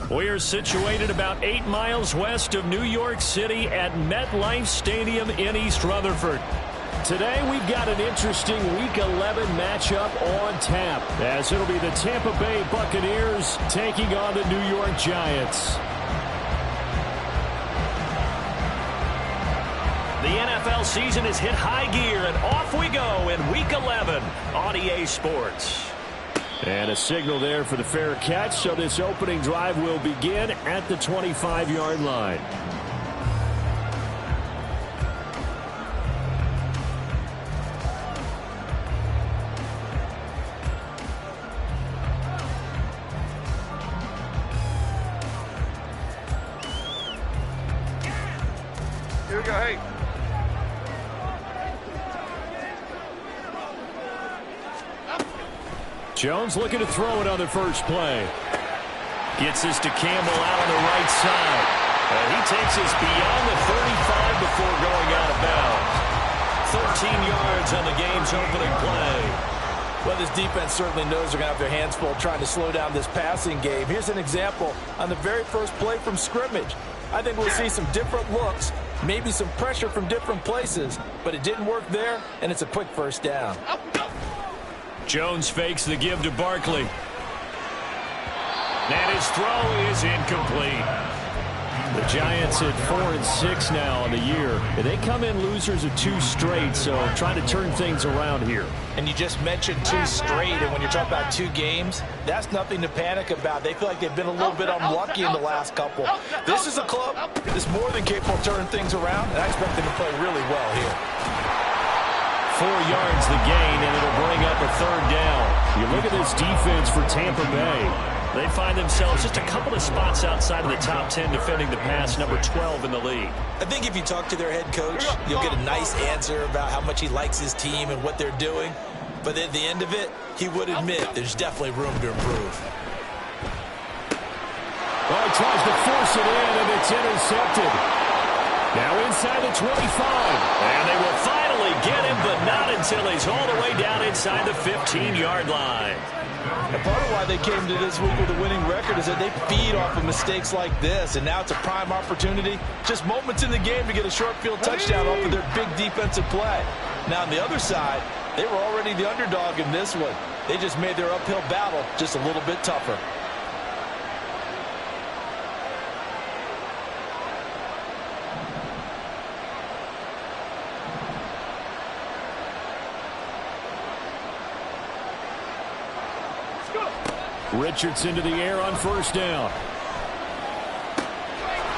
We are situated about 8 miles west of New York City at MetLife Stadium in East Rutherford. Today we've got an interesting Week 11 matchup on tap, as it'll be the Tampa Bay Buccaneers taking on the New York Giants. The NFL season has hit high gear, and off we go in Week 11 on EA Sports. And a signal there for the fair catch, so this opening drive will begin at the 25-yard line. Here we go, hey. Jones looking to throw it on the first play. Gets this to Campbell out on the right side. And he takes this beyond the 35 before going out of bounds. 13 yards on the game's opening play. Well, this defense certainly knows they're going to have their hands full trying to slow down this passing game. Here's an example on the very first play from scrimmage. I think we'll see some different looks, maybe some pressure from different places, but it didn't work there, and it's a quick first down. Jones fakes the give to Barkley. And his throw is incomplete. The Giants at 4-6 now on the year. They come in losers of 2 straight, so trying to turn things around here. And you just mentioned 2 straight, and when you're talking about 2 games, that's nothing to panic about. They feel like they've been a little bit unlucky in the last couple. This is a club that's more than capable of turning things around, and I expect them to play really well here. 4 yards the gain, and it'll bring up a 3rd down. You look at this defense for Tampa Bay. They find themselves just a couple of spots outside of the top 10 defending the pass, number 12 in the league. I think if you talk to their head coach, you'll get a nice answer about how much he likes his team and what they're doing. But at the end of it, he would admit there's definitely room to improve. Oh, he tries to force it in, and it's intercepted. Now inside the 25. And they will finally get him, but not until he's all the way down inside the 15-yard line. And part of why they came to this week with a winning record is that they feed off of mistakes like this, and now it's a prime opportunity, just moments in the game to get a short field touchdown off of their big defensive play. Now on the other side, they were already the underdog in this one. They just made their uphill battle just a little bit tougher. Richardson to the air on 1st down.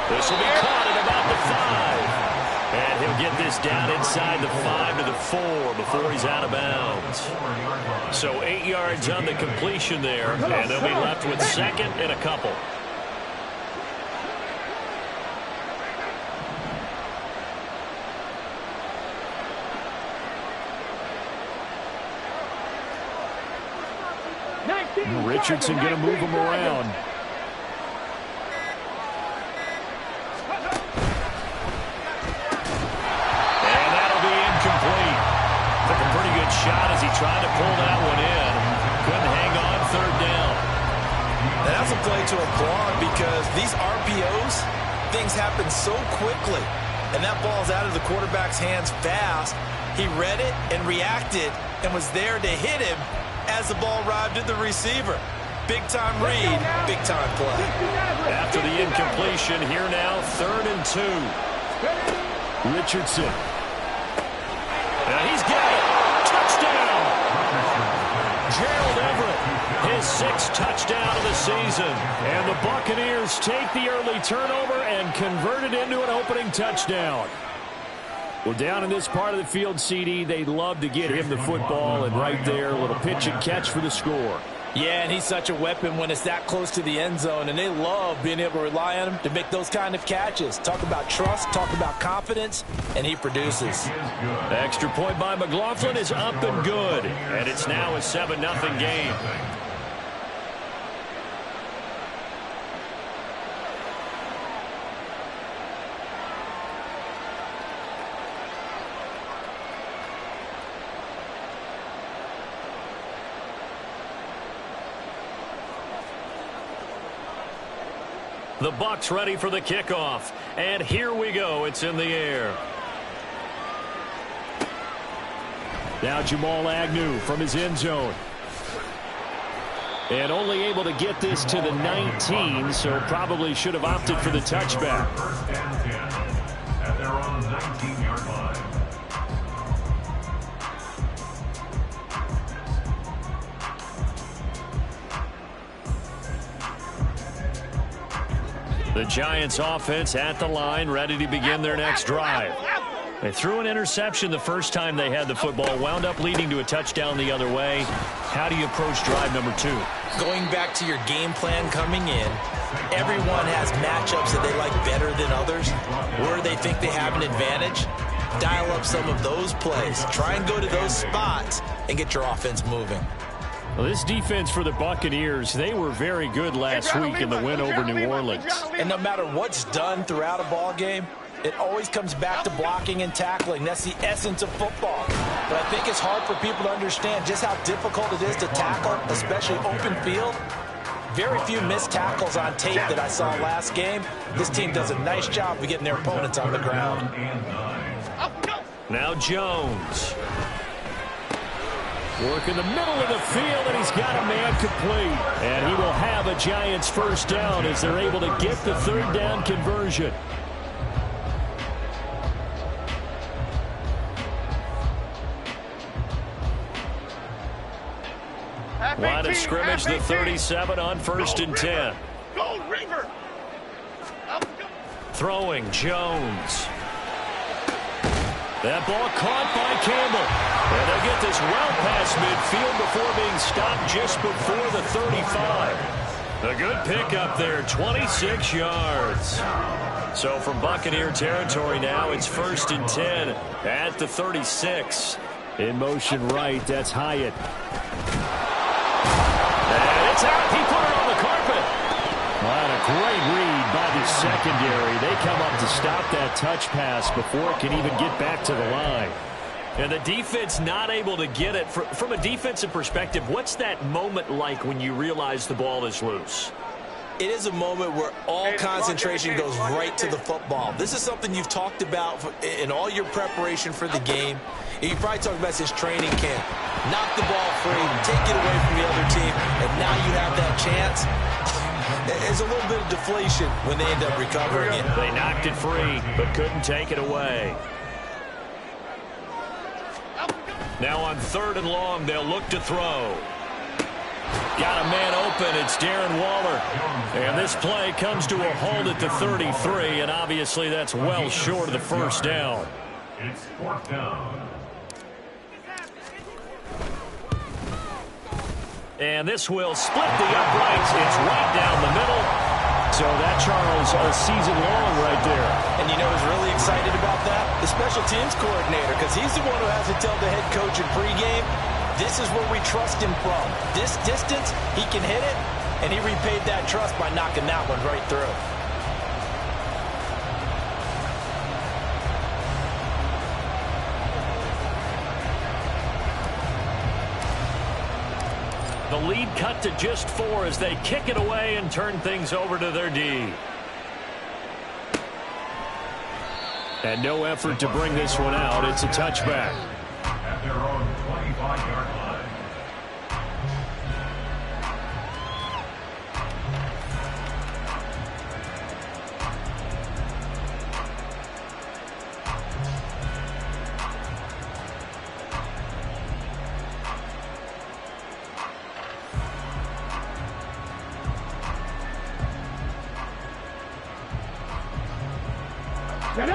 This will be caught at about the 5. And he'll get this down inside the 5 to the 4 before he's out of bounds. So 8 yards on the completion there, and they'll be left with 2nd and a couple. Richardson going to move him around. And that'll be incomplete. Took a pretty good shot as he tried to pull that one in. Couldn't hang on 3rd down. And that's a play to applaud because these RPOs, things happen so quickly. And that ball's out of the quarterback's hands fast. He read it and reacted and was there to hit him as the ball arrived at the receiver. Big-time read, big-time play. After the incompletion, here now, 3rd and 2. Richardson. Now he's got it. Touchdown! Gerald Everett, his 6th touchdown of the season. And the Buccaneers take the early turnover and convert it into an opening touchdown. Well, down in this part of the field, CD, they'd love to get him the football, and right there, a little pitch and catch for the score. Yeah, and he's such a weapon when it's that close to the end zone, and they love being able to rely on him to make those kind of catches. Talk about trust, talk about confidence, and he produces. The extra point by McLaughlin is up and good, and it's now a 7-0 game. The Bucs ready for the kickoff. And here we go. It's in the air. Now Jamal Agnew from his end zone. And only able to get this to the 19, so probably should have opted for the touchback. First and 10 at their own 19-yard line. The Giants offense at the line, ready to begin their next drive. They threw an interception the first time they had the football, wound up leading to a touchdown the other way. How do you approach drive number 2? Going back to your game plan coming in, everyone has matchups that they like better than others, where they think they have an advantage. Dial up some of those plays. Try and go to those spots and get your offense moving. Well, this defense for the Buccaneers, they were very good last week in the win over New Orleans. And no matter what's done throughout a ball game, it always comes back to blocking and tackling. That's the essence of football. But I think it's hard for people to understand just how difficult it is to tackle, especially open field. Very few missed tackles on tape that I saw last game. This team does a nice job of getting their opponents on the ground. Now Jones. Work in the middle of the field, and he's got a man complete. And he will have a Giants first down as they're able to get the third down conversion. Line of scrimmage, the 37 on first and 10. Throwing, Jones. That ball caught by Campbell. And they get this well past midfield before being stopped just before the 35. A good pickup there, 26 yards. So from Buccaneer territory now, it's first and 10 at the 36. In motion right, that's Hyatt. And it's out. He put it on the carpet. Well, a great read by the secondary. They come up to stop that touch pass before it can even get back to the line. And the defense not able to get it. From a defensive perspective, what's that moment like when you realize the ball is loose? It is a moment where all concentration goes right to the football. This is something you've talked about in all your preparation for the game. You probably talked about this training camp. Knock the ball free, take it away from the other team, and now you have that chance. There's a little bit of deflation when they end up recovering it. They knocked it free, but couldn't take it away. Now on third and long, they'll look to throw. Got a man open. It's Darren Waller. And this play comes to a halt at the 33, and obviously that's well short of the first down. It's fourth down. And this will split the uprights. It's right down the middle. So that, Charles, a season long right there. And you know who's really excited about that? The special teams coordinator, because he's the one who has to tell the head coach in pregame, this is where we trust him from. This distance, he can hit it, and he repaid that trust by knocking that one right through. The lead cut to just 4 as they kick it away and turn things over to their D. And no effort to bring this one out. It's a touchback. At their own 25-yard line.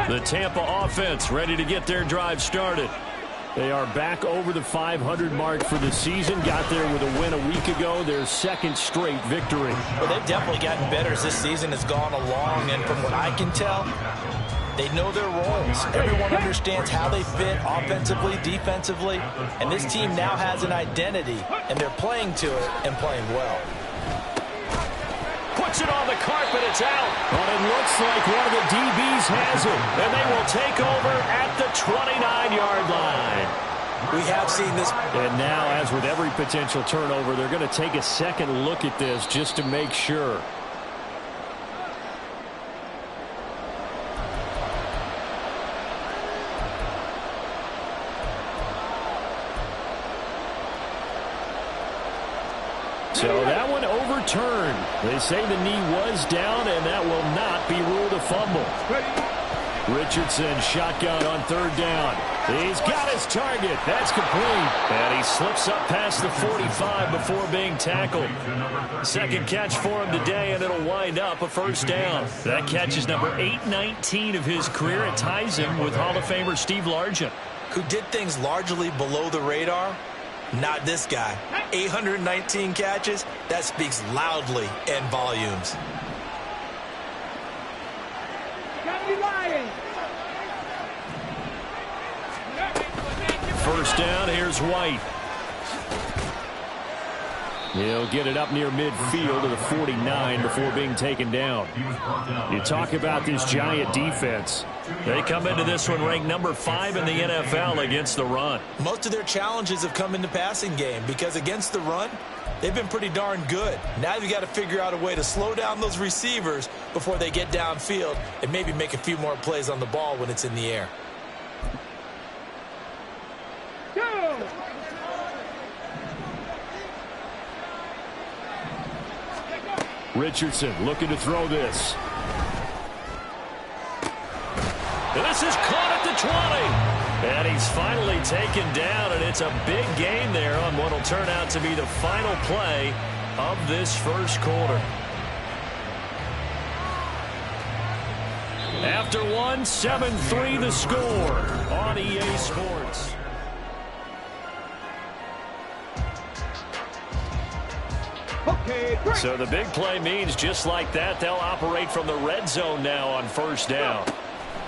The Tampa offense ready to get their drive started. They are back over the 500 mark for the season. Got there with a win a week ago, their second straight victory. Well, they've definitely gotten better as this season has gone along, and from what I can tell, they know their roles. Everyone understands how they fit offensively, defensively, and this team now has an identity, and they're playing to it and playing well. Puts it on the carpet, it's out. But it looks like one of the DBs has it, and they will take over at the 29-yard line. We have seen this. And now, as with every potential turnover, they're going to take a second look at this just to make sure. So that one overturned. They say the knee was down, and that will not be ruled a fumble. Richardson shotgun on third down. He's got his target. That's complete. And he slips up past the 45 before being tackled. Second catch for him today, and it'll wind up a first down. That catch is number 819 of his career. It ties him with Hall of Famer Steve Largent, who did things largely below the radar. Not this guy. 819 catches. That speaks loudly in volumes. First down, here's White. He'll get it up near midfield to the 49 before being taken down. You talk about this Giant defense. They come into this one ranked number 5 in the NFL against the run. Most of their challenges have come in the passing game because against the run, they've been pretty darn good. Now you've got to figure out a way to slow down those receivers before they get downfield and maybe make a few more plays on the ball when it's in the air. Richardson looking to throw this. And this is caught at the 20. And he's finally taken down, and it's a big gain there on what will turn out to be the final play of this first quarter. After one, 7-3 the score on EA Sports. So the big play means just like that, they'll operate from the red zone now on first down.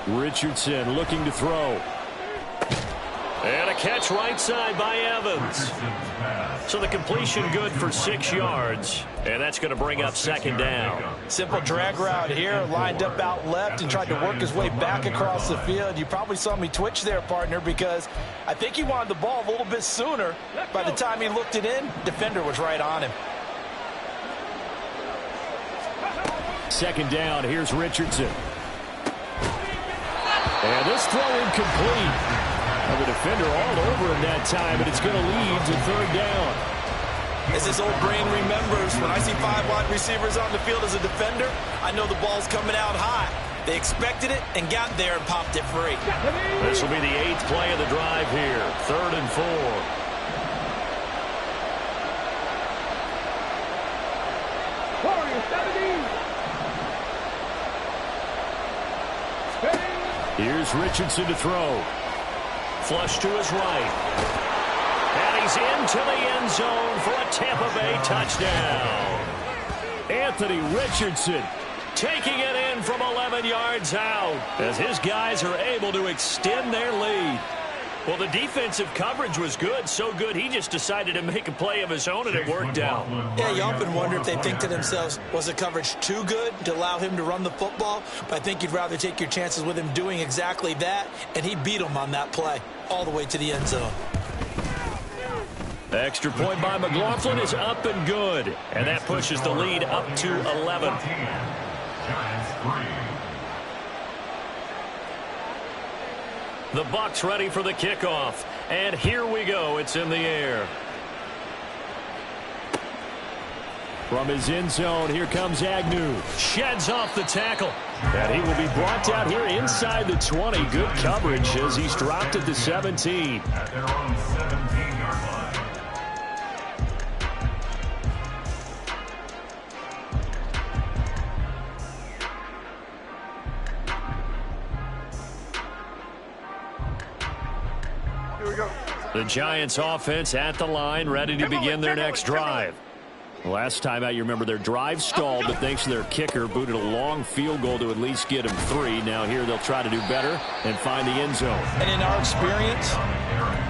Richardson looking to throw. And a catch right side by Evans. So the completion good for 6 yards. And that's going to bring up second down. Simple drag route here, lined up out left and tried to work his way back across the field. You probably saw me twitch there, partner, because I think he wanted the ball a little bit sooner. By the time he looked it in, defender was right on him. Second down, here's Richardson. And this throw incomplete. And the defender all over him that time, and it's going to lead to third down. As this old brain remembers, when I see 5 wide receivers on the field as a defender, I know the ball's coming out high. They expected it and got there and popped it free. This will be the 8th play of the drive here. 3rd and 4. Here's Richardson to throw. Flush to his right. And he's into the end zone for a Tampa Bay touchdown. Anthony Richardson taking it in from 11 yards out as his guys are able to extend their lead. Well, the defensive coverage was good, so good he just decided to make a play of his own, and it worked out. Yeah, you often wonder if they think to themselves, was the coverage too good to allow him to run the football? But I think you'd rather take your chances with him doing exactly that, and he beat him on that play all the way to the end zone. The extra point by McLaughlin is up and good, and that pushes the lead up to 11. Giants 3. The Bucs ready for the kickoff. And here we go. It's in the air. From his end zone, here comes Agnew. Sheds off the tackle. And he will be brought down here inside the 20. Good coverage as he's dropped at the 17. At their own 17-yard line. The Giants offense at the line, ready to begin their next drive. Last time out, you remember their drive stalled, but thanks to their kicker, booted a long field goal to at least get him 3. Now here they'll try to do better and find the end zone. And in our experience,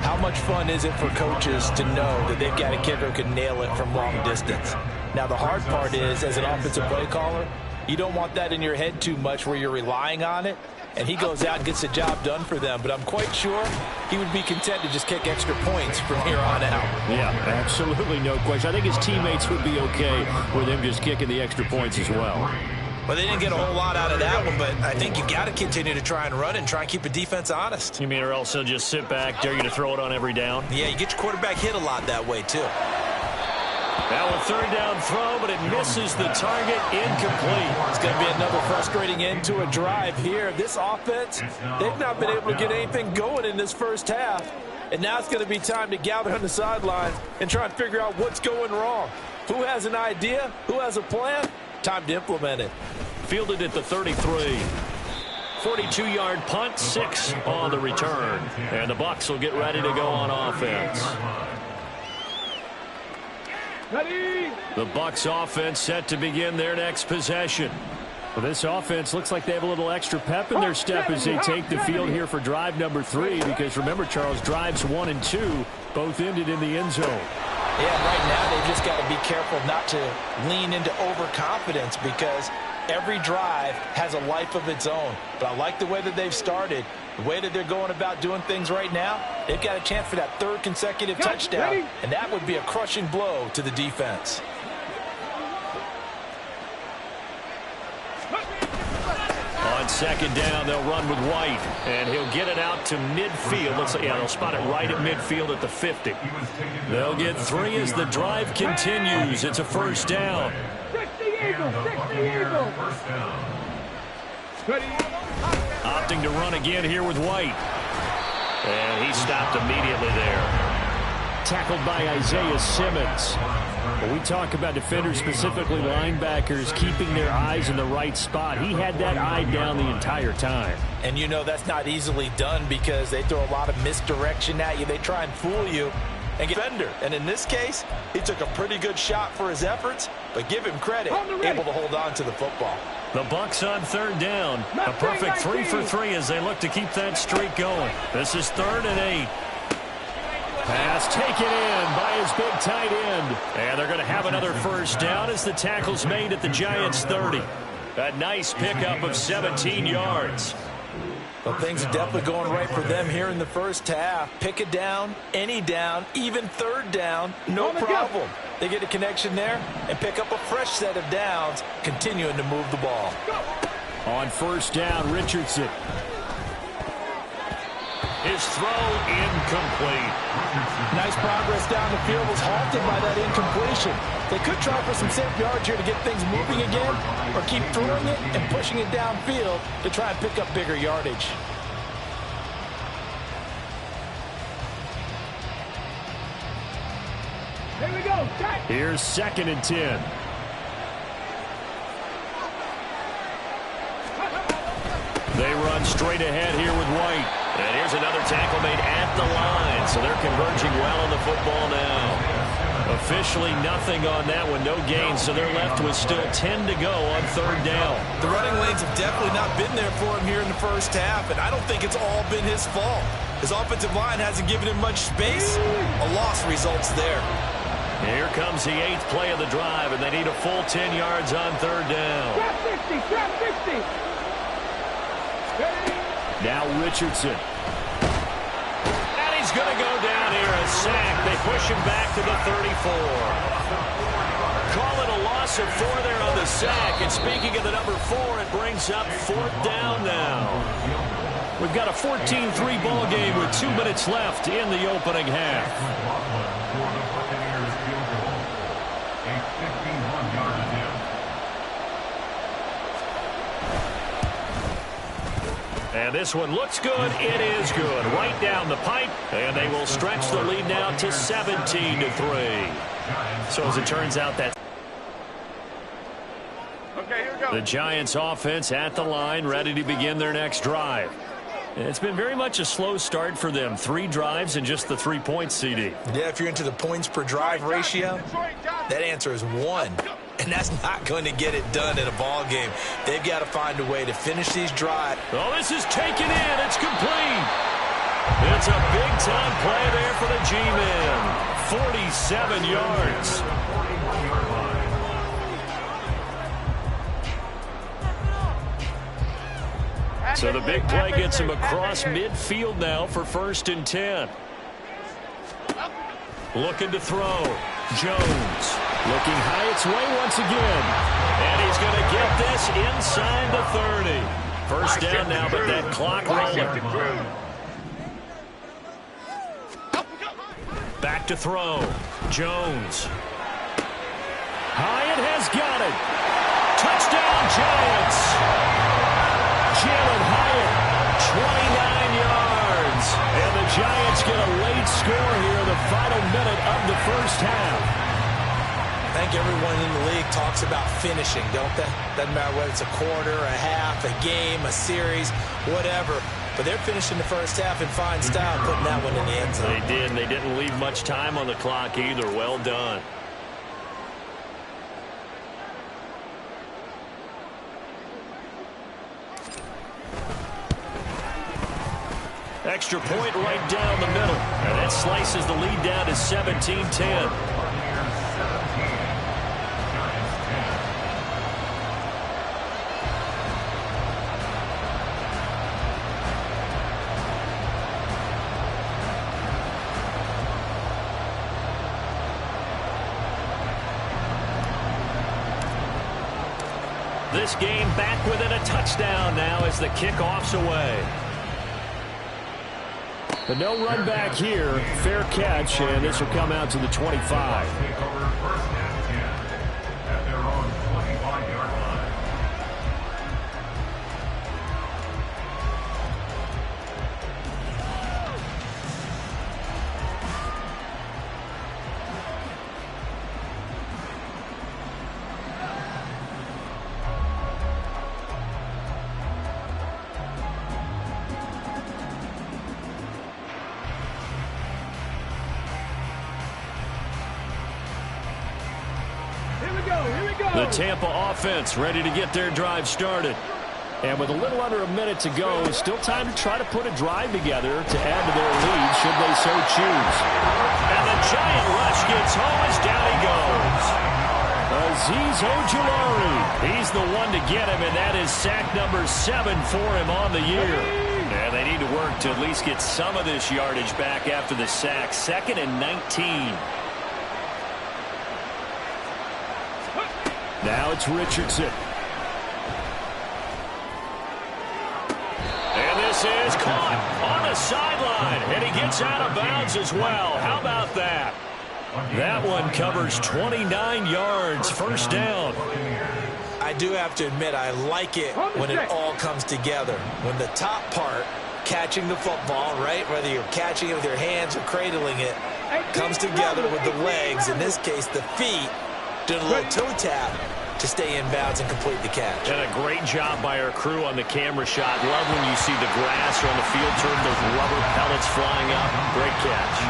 how much fun is it for coaches to know that they've got a kicker who can nail it from long distance? Now the hard part is, as an offensive play caller, you don't want that in your head too much where you're relying on it. And he goes out and gets the job done for them. But I'm quite sure he would be content to just kick extra points from here on out. Yeah, absolutely no question. I think his teammates would be okay with him just kicking the extra points as well. Well, they didn't get a whole lot out of that one, but I think you got to continue to try and run and try and keep the defense honest. You mean or else he'll just sit back, dare you to throw it on every down? Yeah, you get your quarterback hit a lot that way, too. Now a third down throw, but it misses the target, incomplete. It's going to be another frustrating end to a drive here. This offense, they've not been able to get anything going in this first half. And now it's going to be time to gather on the sidelines and try and figure out what's going wrong. Who has an idea? Who has a plan? Time to implement it. Fielded at the 33. 42-yard punt, 6 on the return. And the Bucs will get ready to go on offense. The Bucs offense set to begin their next possession. Well, this offense looks like they have a little extra pep in their step as they take the field here for drive number 3, because remember, Charles, drives 1 and 2 both ended in the end zone. Yeah, right now they've just got to be careful not to lean into overconfidence, because every drive has a life of its own. But I like the way that they've started, the way that they're going about doing things right now. They've got a chance for that 3rd consecutive touchdown, and that would be a crushing blow to the defense. On second down, they'll run with White, and he'll get it out to midfield. They'll spot it right at midfield at the 50. They'll get 3 as the drive continues. It's a first down. 60 Eagles, 60 Eagles. Opting to run again here with White. And he stopped immediately there. Tackled by Isaiah Simmons. When we talk about defenders, specifically linebackers, keeping their eyes in the right spot, he had that eye down the entire time. And you know that's not easily done, because they throw a lot of misdirection at you. They try and fool you and get defender. And in this case, he took a pretty good shot for his efforts, but give him credit, able to hold on to the football. The Bucs on third down. A perfect 3 for 3 as they look to keep that streak going. This is 3rd and 8. Pass taken in by his big tight end. And they're going to have another first down as the tackle's made at the Giants' 30. A nice pickup of 17 yards. Well, things are definitely going right for them here in the first half. Pick a down, any down, even 3rd down, no problem. They get a connection there and pick up a fresh set of downs, continuing to move the ball. On first down, Richardson. His throw incomplete. Nice progress down the field, was halted by that incompletion. They could try for some safe yards here to get things moving again, or keep throwing it and pushing it downfield to try and pick up bigger yardage. Here we go. Here's 2nd and 10. They run straight ahead here with White. And here's another tackle made at the line. So they're converging well on the football now. Officially nothing on that one, no gain. So they're left with still 10 to go on 3rd down. The running lanes have definitely not been there for him here in the first half, and I don't think it's all been his fault. His offensive line hasn't given him much space. A loss results there. Here comes the 8th play of the drive, and they need a full 10 yards on 3rd down. Trap 60, trap 60. Now Richardson. And he's going to go down here, a sack. They push him back to the 34. Call it a loss of 4 there on the sack. And speaking of the number 4, it brings up 4th down now. We've got a 14-3 ball game with 2 minutes left in the opening half. And this one looks good. It is good. Right down the pipe. And they will stretch the lead now to 17-3. So as it turns out, that the Giants offense at the line, ready to begin their next drive. It's been very much a slow start for them. 3 drives and just the 3 points, CD. Yeah, if you're into the points per drive ratio, that answer is 1. And that's not going to get it done in a ball game. They've got to find a way to finish these drives. Oh, this is taken in. It's complete. It's a big-time play there for the G-Men. 47 yards. So the big play gets him across midfield now for 1st and 10. Looking to throw. Jones looking high its way once again. And he's going to get this inside the 30. First down now, but that clock rolling. Back to throw. Jones. Hyatt has got it. Touchdown, Giants. Jalen Hyatt, 29 yards. And the Giants get a late score here in the final minute of the first half. I think everyone in the league talks about finishing, don't they? Doesn't matter whether it's a quarter, a half, a game, a series, whatever. But they're finishing the first half in fine style, putting that one in the end zone. They did, and they didn't leave much time on the clock either. Well done. Extra point right down the middle. And that slices the lead down to 17-10. This game back within a touchdown now as the kickoff's away. But no run back here. Fair catch, and this will come out to the 25. Take over first and 10 at their own 25-yard line. The Tampa offense ready to get their drive started. And with a little under a minute to go, still time to try to put a drive together to add to their lead should they so choose. And the giant rush gets home as down he goes. Azeez Ojulari. He's the one to get him, and that is sack number 7 for him on the year. And they need to work to at least get some of this yardage back after the sack. 2nd and 19. Now it's Richardson. And this is caught on the sideline. And he gets out of bounds as well. How about that? That one covers 29 yards. First down. I do have to admit, I like it when it all comes together. When the top part, catching the football, right, whether you're catching it with your hands or cradling it, comes together with the legs, in this case the feet, doing a little toe tap to stay in bounds and complete the catch. And a great job by our crew on the camera shot. Love when you see the grass or on the field turf, those rubber pellets flying up. Great catch.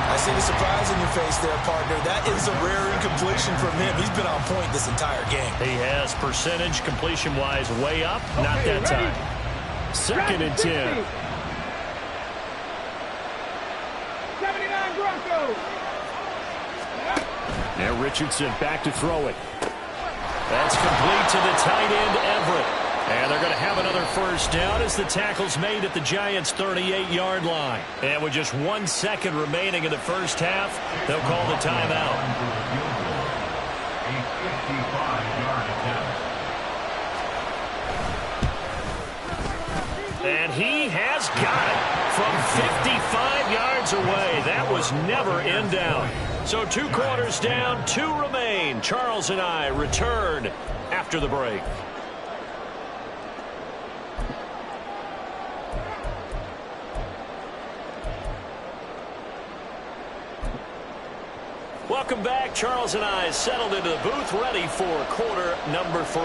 I see the surprise in your face there, partner. That is a rare incompletion from him. He's been on point this entire game. He has. Percentage completion-wise way up. Not that time. 2nd and 10. 79 Broncos. Now Richardson back to throw it. That's complete to the tight end, Everett. And they're going to have another first down as the tackle's made at the Giants' 38-yard line. And with just 1 second remaining in the first half, they'll call the timeout. A 55-yard attempt. And he has got it from 55 yards away. That was never in doubt. So 2 quarters down, 2 remain. Charles and I return after the break. Welcome back. Charles and I settled into the booth, ready for quarter number 3.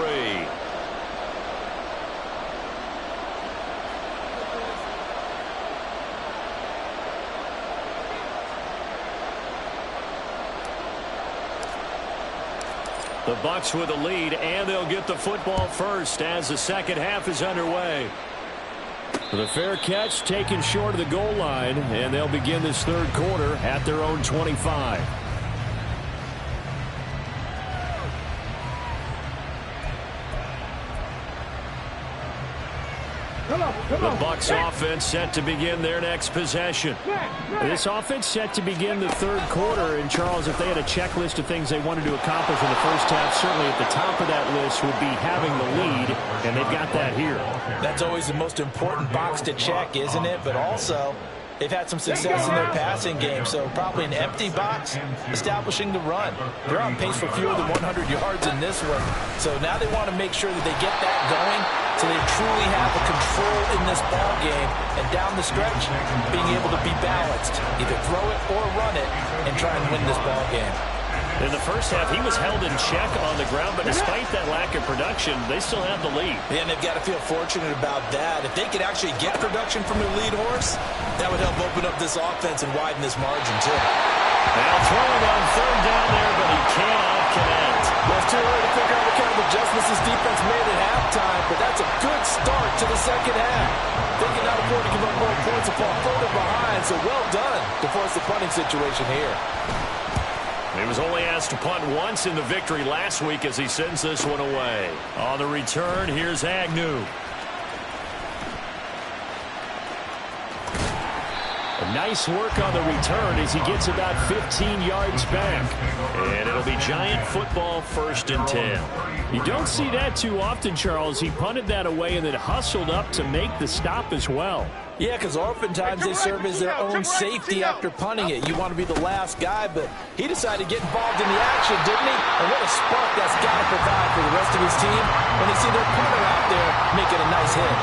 The Bucs with a lead, and they'll get the football first as the second half is underway. The fair catch taken short of the goal line, and they'll begin this third quarter at their own 25. The Bucs offense set to begin their next possession. This offense set to begin the third quarter. And, Charles, if they had a checklist of things they wanted to accomplish in the first half, certainly at the top of that list would be having the lead, and they've got that here. That's always the most important box to check, isn't it? But also, They've had some success in their passing game, so probably an empty box, establishing the run. They're on pace for fewer than 100 yards in this one, so now they want to make sure that they get that going so they truly have the control in this ball game, and down the stretch, being able to be balanced, either throw it or run it, and try and win this ball game. In the first half, he was held in check on the ground, but despite that lack of production, they still have the lead. And they've got to feel fortunate about that. If they could actually get production from their lead horse, that would help open up this offense and widen this margin, too. Now throwing on third down there, but he cannot connect. Well, it's too early to figure out what kind of adjustments this defense made at halftime, but that's a good start to the second half. They cannot afford to give up more points and fall further behind, so well done to force the punting situation here. He was only asked to punt once in the victory last week as he sends this one away. On the return, here's Agnew. Nice work on the return as he gets about 15 yards back. And it'll be Giant football, 1st and 10. You don't see that too often, Charles. He punted that away and then hustled up to make the stop as well. Yeah, because oftentimes they serve as their own safety after punting it. You want to be the last guy, but he decided to get involved in the action, didn't he? And what a spark that's got to provide for the rest of his team when they see their punter out there making a nice hit.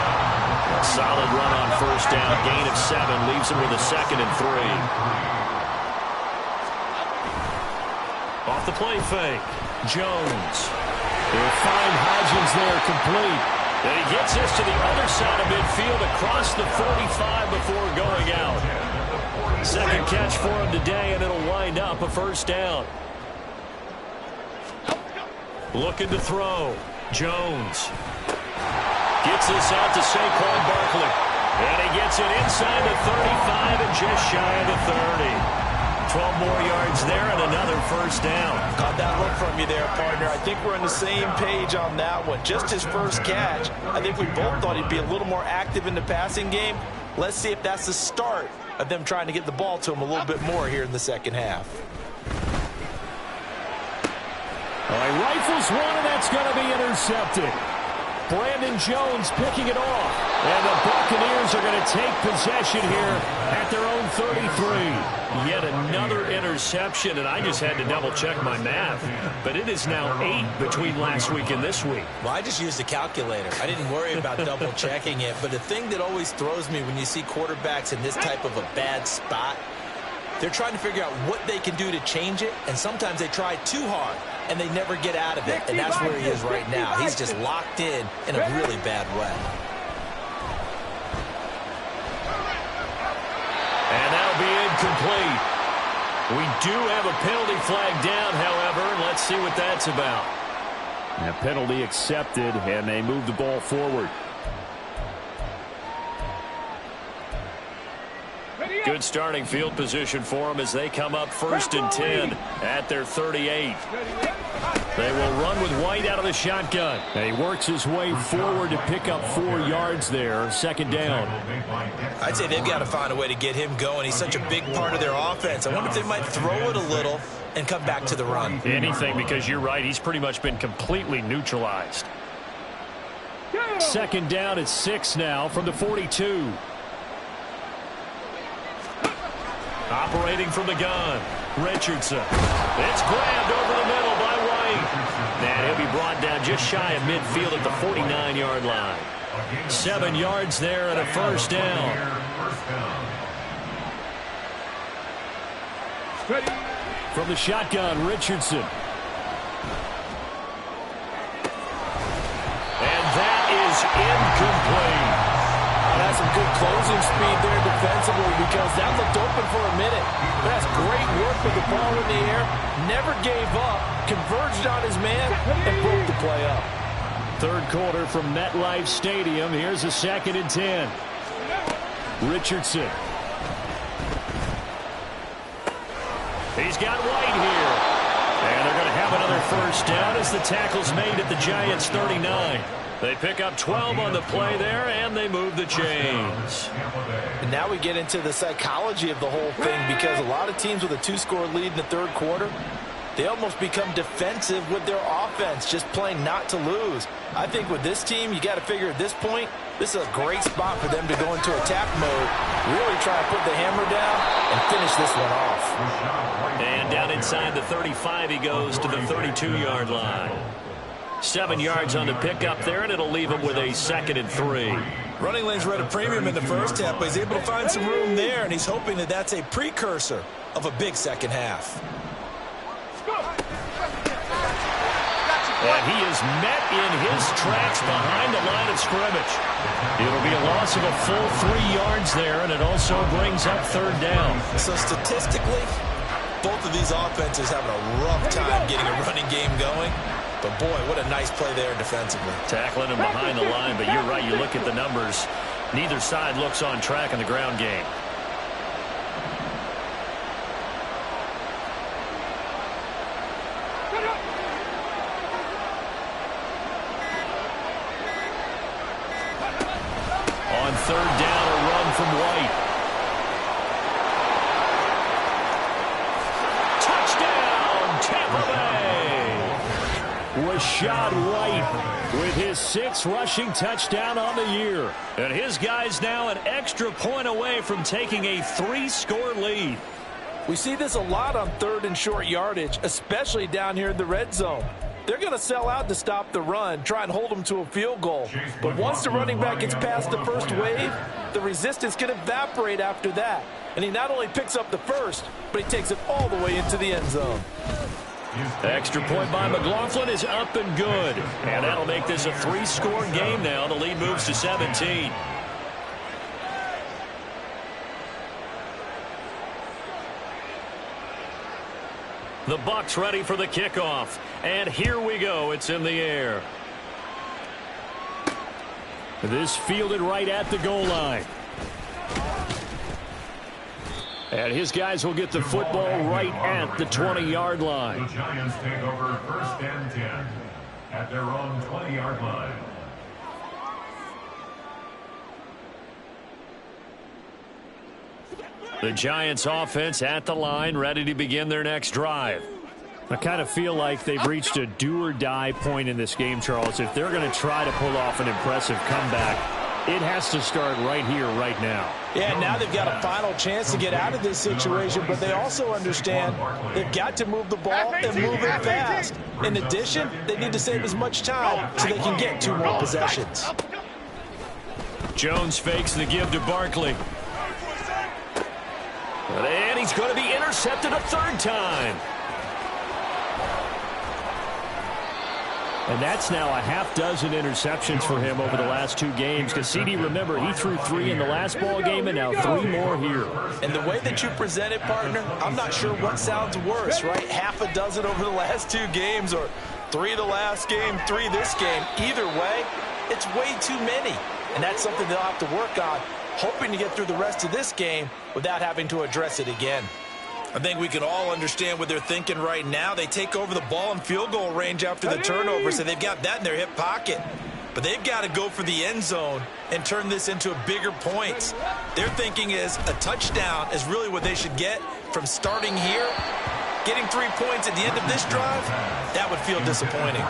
A solid run on 1st down, gain of 7, leaves him with a 2nd and 3. Off the play fake, Jones. They'll find Hodgins there complete. And he gets this to the other side of midfield across the 45 before going out. 2nd catch for him today, and it'll wind up a 1st down. Looking to throw, Jones. Gets this out to Saquon Barkley. And he gets it inside the 35 and just shy of the 30. 12 more yards there and another 1st down. Caught that look from you there, partner. I think we're on the same page on that one. Just his first catch. I think we both thought he'd be a little more active in the passing game. Let's see if that's the start of them trying to get the ball to him a little bit more here in the second half. All right, rifles one, and that's going to be intercepted. Brandon Jones picking it off. And the Buccaneers are going to take possession here at their own 33. Yet another interception, and I just had to double-check my math. But it is now 8 between last week and this week. Well, I just used a calculator. I didn't worry about double-checking it. But the thing that always throws me when you see quarterbacks in this type of a bad spot, they're trying to figure out what they can do to change it, and sometimes they try too hard, and they never get out of it, and that's where he is right now. He's just locked in a really bad way. And that'll be incomplete. We do have a penalty flag down, however, and let's see what that's about. And a penalty accepted, and they move the ball forward. Good starting field position for them as they come up 1st and 10 at their 38. They will run with White out of the shotgun. And he works his way forward to pick up 4 yards there. 2nd down. I'd say they've got to find a way to get him going. He's such a big part of their offense. I wonder if they might throw it a little and come back to the run. Anything, because you're right. He's pretty much been completely neutralized. 2nd down at 6 now from the 42. Operating from the gun, Richardson. It's grabbed over the middle by White. And he'll be brought down just shy of midfield at the 49-yard line. 7 yards there and a 1st down. From the shotgun, Richardson. And that is incomplete. That's some good closing speed there defensively because that looked open for a minute. But that's great work with the ball in the air. Never gave up, converged on his man, and broke the play up. 3rd quarter from MetLife Stadium. Here's a 2nd and 10. Richardson. He's got White here. And they're going to have another 1st down as the tackle's made at the Giants' 39. They pick up 12 on the play there, and they move the chains. And now we get into the psychology of the whole thing because a lot of teams with a 2-score lead in the 3rd quarter, they almost become defensive with their offense, just playing not to lose. I think with this team, you got to figure at this point, This is a great spot for them to go into attack mode, really try to put the hammer down and finish this one off. And down inside the 35, he goes to the 32-yard line. 7 yards on the pickup there, and it'll leave him with a 2nd and 3. Running lanes were at a premium in the first half, but he's able to find some room there, and he's hoping that that's a precursor of a big second half. And he is met in his tracks behind the line of scrimmage. It'll be a loss of a full 3 yards there, and it also brings up 3rd down. So statistically, both of these offenses having a rough time getting a running game going. But, boy, what a nice play there defensively. Tackling him behind the line, but you're right. You look at the numbers. Neither side looks on track in the ground game. On 3rd down, a run from White. Touchdown, Tampa Bay! Rashad White with his 6th rushing touchdown on the year. And his guys now an extra point away from taking a 3-score lead. We see this a lot on 3rd and short yardage, especially down here in the red zone. They're going to sell out to stop the run, try and hold them to a field goal. But once the running back gets past the first wave, the resistance can evaporate after that. And he not only picks up the first, but he takes it all the way into the end zone. Extra point by McLaughlin is up and good. And that'll make this a 3-score game now. The lead moves to 17. The Bucs ready for the kickoff. And here we go. It's in the air. This fielded right at the goal line. And his guys will get the football right at the 20-yard line. The Giants take over 1st and 10 at their own 20-yard line. The Giants offense at the line, ready to begin their next drive. I kind of feel like they've reached a do-or-die point in this game, Charles. If they're going to try to pull off an impressive comeback, it has to start right here, right now. Yeah, now they've got a final chance to get out of this situation, but they also understand they've got to move the ball and move it fast. In addition, they need to save as much time so they can get 2 more possessions. Jones fakes the give to Barkley. And he's going to be intercepted a 3rd time. And that's now a half-dozen interceptions for him over the last 2 games. Because, CD, remember, he threw 3 in the last ball game and now 3 more here. And the way that you present it, partner, I'm not sure what sounds worse, right? Half a dozen over the last 2 games or 3 the last game, 3 this game. Either way, it's way too many. And that's something they'll have to work on, hoping to get through the rest of this game without having to address it again. I think we can all understand what they're thinking right now. They take over the ball in field goal range after the turnover, so they've got that in their hip pocket. But they've got to go for the end zone and turn this into a bigger points. Their thinking is a touchdown is really what they should get from starting here. Getting 3 points at the end of this drive, that would feel disappointing.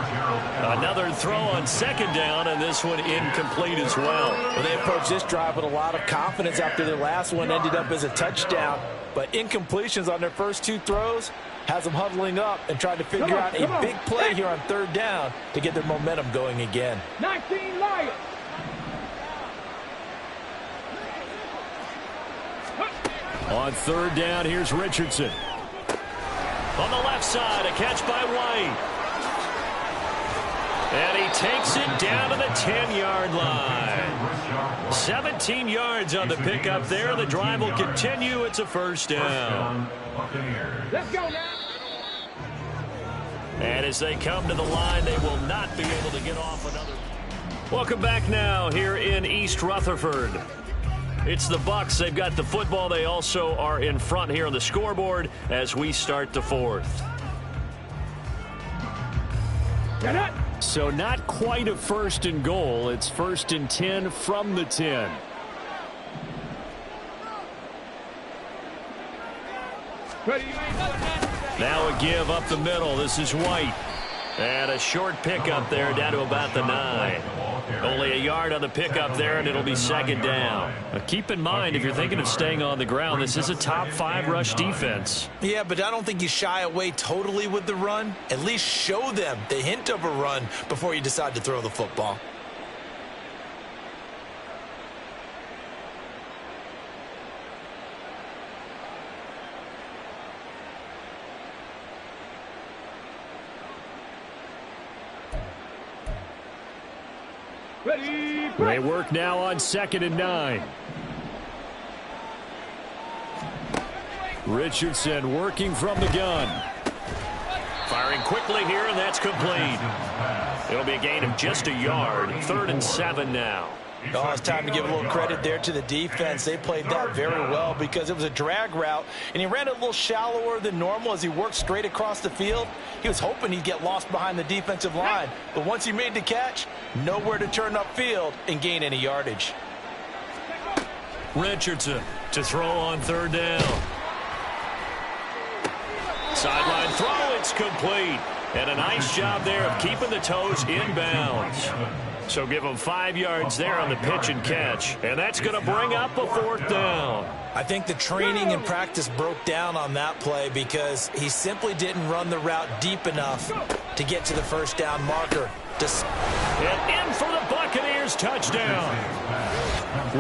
Another throw on 2nd down, and this one incomplete as well. Well, they approached this drive with a lot of confidence after their last one ended up as a touchdown. But incompletions on their first 2 throws has them huddling up and trying to figure out a big play here on 3rd down to get their momentum going again. 19 Lions. On 3rd down, here's Richardson. On the left side, a catch by White. And he takes it down to the 10-yard line. 17 yards on the pickup there. The drive will continue. It's a 1st down. Let's go now. And as they come to the line, they will not be able to get off another. Welcome back now here in East Rutherford. It's the Bucs. They've got the football. They also are in front here on the scoreboard as we start the 4th. So not quite a 1st and goal. It's 1st and 10 from the 10. Now a give up the middle. This is White. And a short pickup there down to about the 9. Only a yard on the pickup there, and it'll be second down. Now, keep in mind, if you're thinking of staying on the ground, this is a top 5 rush defense. Yeah, but I don't think you shy away totally with the run. At least show them the hint of a run before you decide to throw the football. They work now on 2nd and 9. Richardson working from the gun. Firing quickly here, and that's complete. It'll be a gain of just a yard. 3rd and 7 now. Oh, it's time to give a little credit there to the defense. They played that very well because it was a drag route, and he ran a little shallower than normal as he worked straight across the field. He was hoping he'd get lost behind the defensive line, but once he made the catch, nowhere to turn upfield and gain any yardage. Richardson to throw on 3rd down. Sideline throw, it's complete. And a nice job there of keeping the toes inbounds. So give him 5 yards there on the pitch and catch. And that's going to bring up a 4th down. I think the training and practice broke down on that play because he simply didn't run the route deep enough to get to the 1st down marker. And in for the Buccaneers touchdown.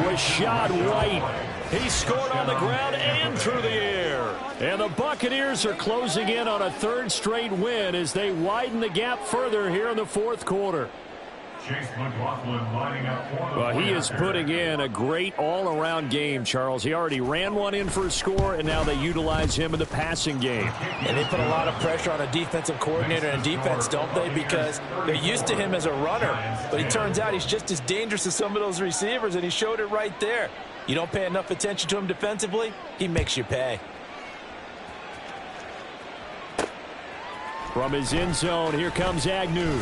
Rashad White. He scored on the ground and through the air. And the Buccaneers are closing in on a 3rd straight win as they widen the gap further here in the 4th quarter. Well, he is putting in a great all-around game, Charles. He already ran one in for a score, and now they utilize him in the passing game. And they put a lot of pressure on a defensive coordinator and defense, don't they? Because they're used to him as a runner. But he turns out he's just as dangerous as some of those receivers, and he showed it right there. You don't pay enough attention to him defensively, he makes you pay. From his end zone, here comes Agnew.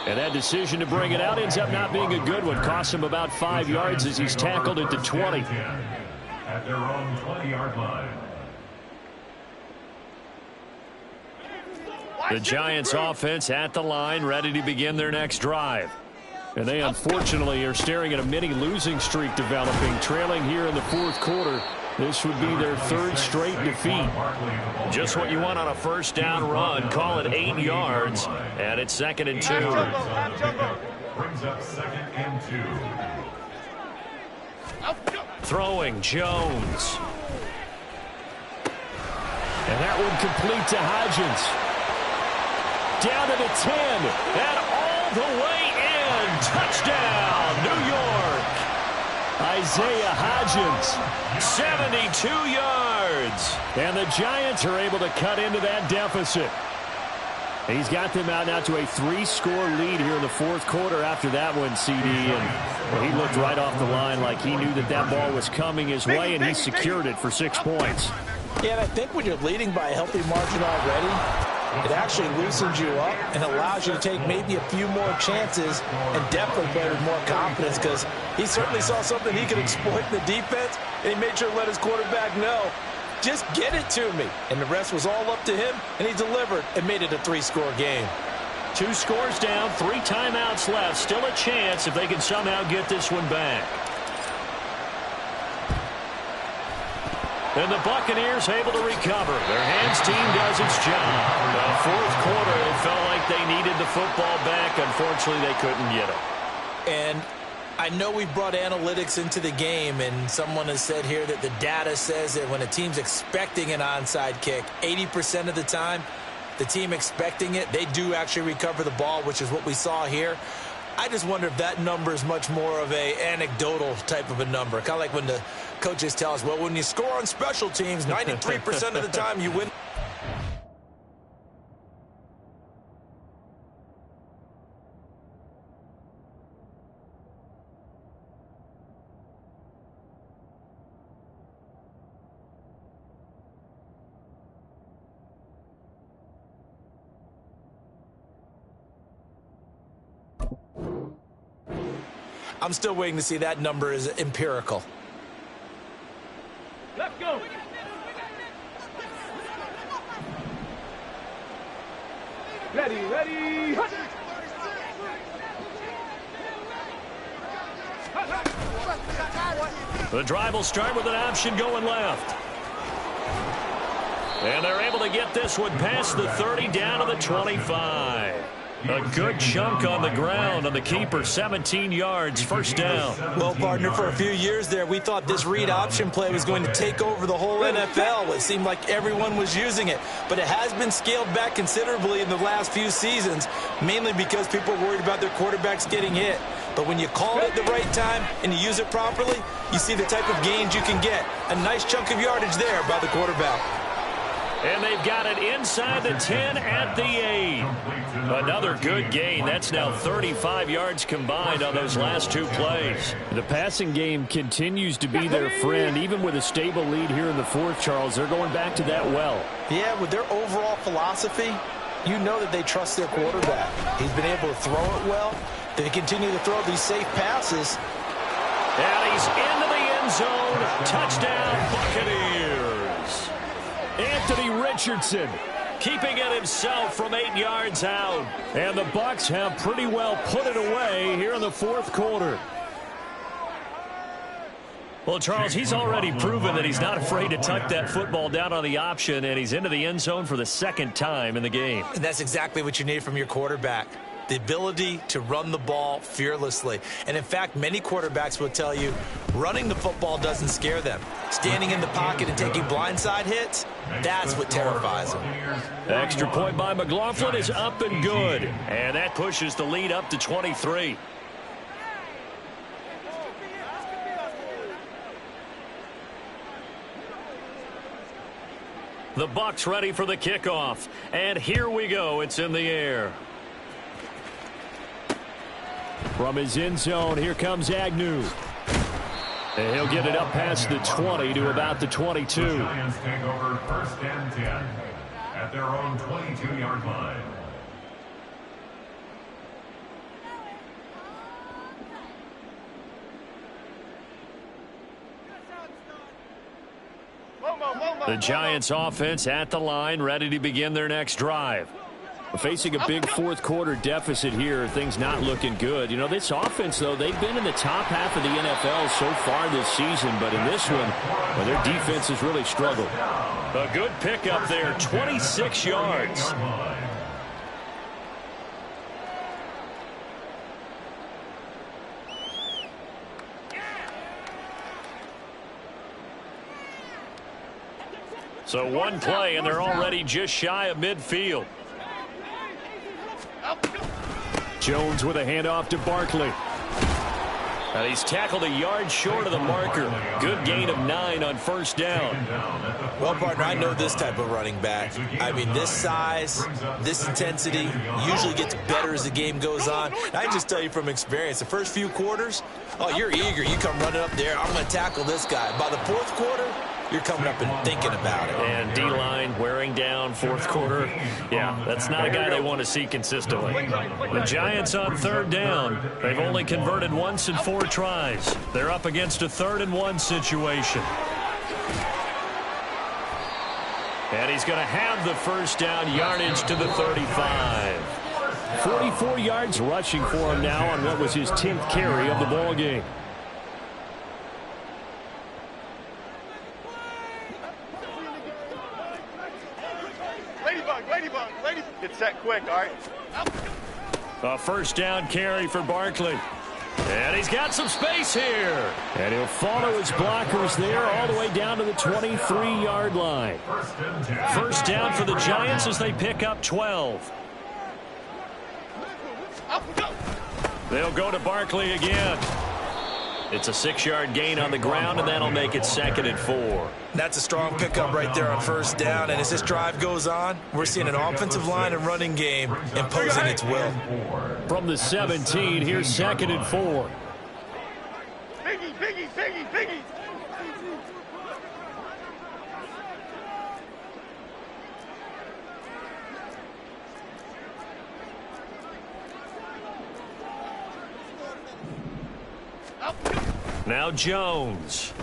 And that decision to bring it out ends up not being a good one. Costs him about 5 yards as he's tackled at the 20. At their own 20-yard line. The Giants offense at the line, ready to begin their next drive. And they unfortunately are staring at a mini losing streak developing, trailing here in the 4th quarter. This would be their 3rd straight defeat. Just what you want on a 1st down run. Call it 8 yards, and it's 2nd and 2. Brings up 2nd and 2. Throwing Jones. And that one complete to Hodgins. Down to the 10, and all the way in. Touchdown, New York. Isaiah Hodgins, 72 yards. And the Giants are able to cut into that deficit. He's got them out now to a 3-score lead here in the 4th quarter after that one, CD. And well, he looked right off the line like he knew that that ball was coming his way, and he secured it for 6 points. Yeah, and I think when you're leading by a healthy margin already, it actually loosens you up and allows you to take maybe a few more chances and definitely play with more confidence because he certainly saw something he could exploit in the defense, and he made sure to let his quarterback know, just get it to me. And the rest was all up to him, and he delivered and made it a 3-score game. 2 scores down, 3 timeouts left. Still a chance if they can somehow get this one back. And the Buccaneers able to recover. Their hands team does its job. The 4th quarter, it felt like they needed the football back. Unfortunately, they couldn't get it. And I know we brought analytics into the game, and someone has said here that the data says that when a team's expecting an onside kick, 80% of the time, the team expecting it, they do actually recover the ball, which is what we saw here. I just wonder if that number is much more of a anecdotal type of a number. Kind of like when the coaches tell us, well, when you score on special teams, 93% of the time you win. I'm still waiting to see that number is empirical. Let's go. Ready. The drive will start with an option going left. And they're able to get this one past the 30 down to the 25. A good chunk on the ground on the keeper, 17 yards, first down. Well, partner, for a few years there, we thought this read option play was going to take over the whole NFL. It seemed like everyone was using it, but it has been scaled back considerably in the last few seasons, mainly because people are worried about their quarterbacks getting hit. But when you call it at the right time and you use it properly, you see the type of gains you can get. A nice chunk of yardage there by the quarterback. And they've got it inside the 10 at the 8. Another good gain. That's now 35 yards combined on those last two plays. The passing game continues to be their friend. Even with a stable lead here in the fourth, Charles, they're going back to that well. Yeah, with their overall philosophy, you know that they trust their quarterback. He's been able to throw it well. They continue to throw these safe passes. And he's into the end zone. Touchdown, Buccaneers. Anthony Richardson keeping it himself from 8 yards out. And the Bucs have pretty well put it away here in the fourth quarter. Well, Charles, he's already proven that he's not afraid to tuck that football down on the option, and he's into the end zone for the second time in the game. And that's exactly what you need from your quarterback. The ability to run the ball fearlessly. And in fact, many quarterbacks will tell you running the football doesn't scare them. Standing in the pocket and taking blindside hits, that's what terrifies them. Extra point by McLaughlin is up and good. And that pushes the lead up to 23. The Bucs ready for the kickoff. And here we go. It's in the air. From his end zone, here comes Agnew. And he'll get it up past the 20 to about the 22. The Giants take over first and 10 at their own 22-yard line. The Giants offense at the line, ready to begin their next drive. Facing a big fourth quarter deficit here, things not looking good. You know, this offense, though, they've been in the top half of the NFL so far this season, but in this one, well, their defense has really struggled. A good pickup there, 26 yards. So one play, and they're already just shy of midfield. Jones with a handoff to Barkley. And he's tackled a yard short of the marker. Good gain of 9 on first down. Well, partner, I know this type of running back. I mean, this size, this intensity usually gets better as the game goes on. And I just tell you from experience, the first few quarters, oh, you're eager. You come running up there, I'm going to tackle this guy. By the fourth quarter, you're coming up and thinking about it. And D-line wearing down fourth quarter. Yeah, that's not a guy they want to see consistently. The Giants on third down. They've only converted once in 4 tries. They're up against a 3rd and 1 situation. And he's going to have the first down, yardage to the 35. 44 yards rushing for him now on what was his 10th carry of the ball game. Get set quick, all right? A first down carry for Barkley. And he's got some space here. And he'll follow his blockers there all the way down to the 23-yard line. First down for the Giants as they pick up 12. They'll go to Barkley again. It's a 6-yard gain on the ground, and that'll make it 2nd and 4. That's a strong pickup right there on first down. And as this drive goes on, we're seeing an offensive line and running game imposing its will. From the 17, here's 2nd and 4. Biggie. Now Jones.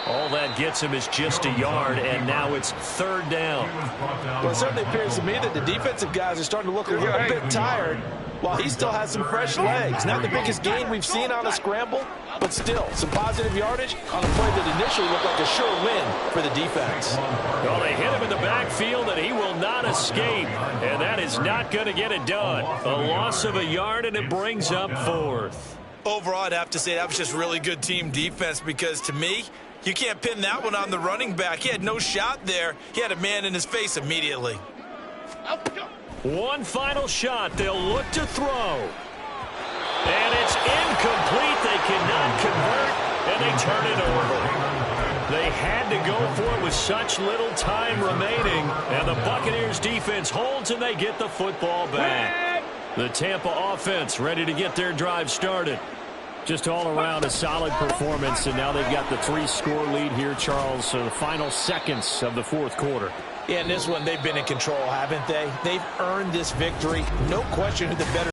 All that gets him is just a yard, and now it's 3rd down. Well, it certainly appears to me that the defensive guys are starting to look a little bit tired. Well, he still has some fresh legs. Not the biggest gain we've seen on a scramble, but still some positive yardage on a play that initially looked like a sure win for the defense. Well, they hit him in the backfield, and he will not escape. And that is not going to get it done. A loss of a yard, and it brings up 4th. Overall, I'd have to say that was just really good team defense because, to me, you can't pin that one on the running back. He had no shot there. He had a man in his face immediately. One final shot. They'll look to throw. And it's incomplete. They cannot convert, and they turn it over. They had to go for it with such little time remaining, and the Buccaneers defense holds, and they get the football back. The Tampa offense ready to get their drive started. Just all around a solid performance, and now they've got the 3-score lead here, Charles, so the final seconds of the 4th quarter. Yeah, in this one, they've been in control, haven't they? They've earned this victory. No question who the better